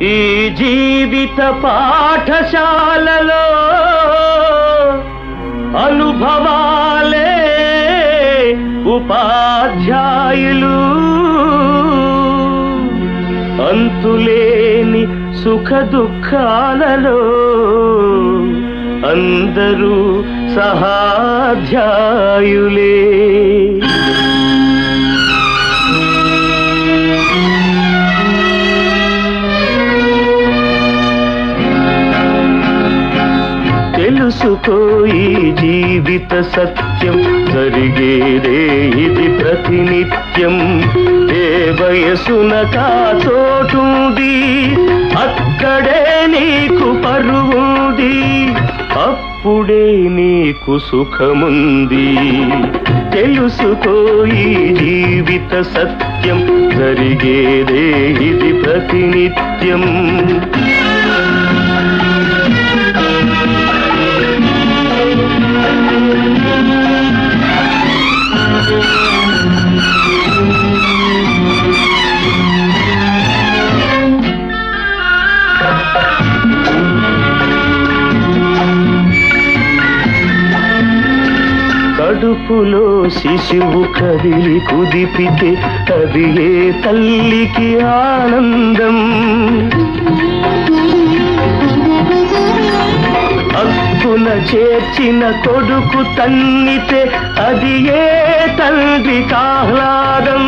ఈ జీవిత పాఠశాలలో అనుభవాలే ఉపాధ్యాయులు అంతులేని సుఖ దుఃఖాలలో అందరూ సహాధ్యాయులే. తెలుసుకో ఈ జీవిత సత్యం, జరిగేదే ఇది ప్రతినిత్యం. ఏ వయసున కాచోటుంది, అక్కడే నీకు పరువుంది, అప్పుడే నీకు సుఖముంది. తెలుసుకో ఈ జీవిత సత్యం, జరిగేదే ఇది ప్రతినిత్యం. కడుపులో శిశువు కదిలి కుదిపితే అది ఏ తల్లికి ఆనందం. అక్కున చేర్చిన కొడుకు తన్నితే అది ఏ తండ్రి ఆహ్లాదం.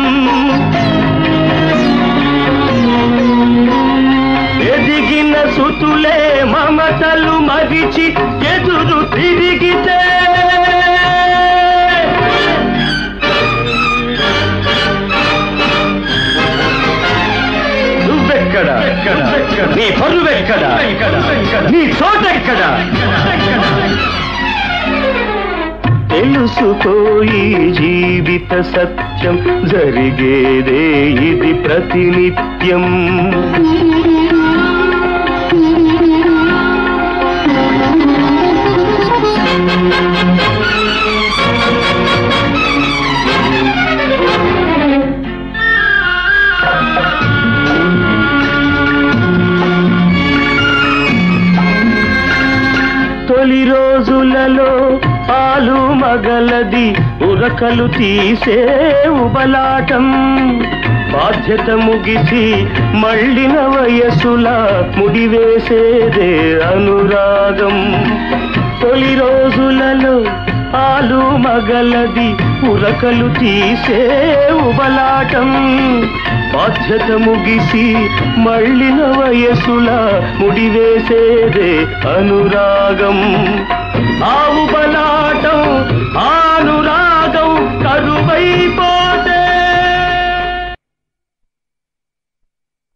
ఎదిగిన సుతులే మమతలు మరిచి ఎదురు తిరిగితే నీ పరువెక్కడా, నీ చోటెక్కడా? తెలుసుకో ఈ జీవిత సత్యం, జరిగేదే ఇది ప్రతినిత్యం. తొలి రోజులలో పాలు మగలది ఉరకలు తీసే ఉబలాటం. బాధ్యత ముగిసి మళ్ళిన వయసులా ముడివేసేదే అనురాగం. తొలి రోజులలో పాలు మగలది ఉరకలు తీసే ఉబలాటం. బాధ్యత ముగిసి మళ్ళిన వయసులా ముడివేసేదే అనురాగం. ఆ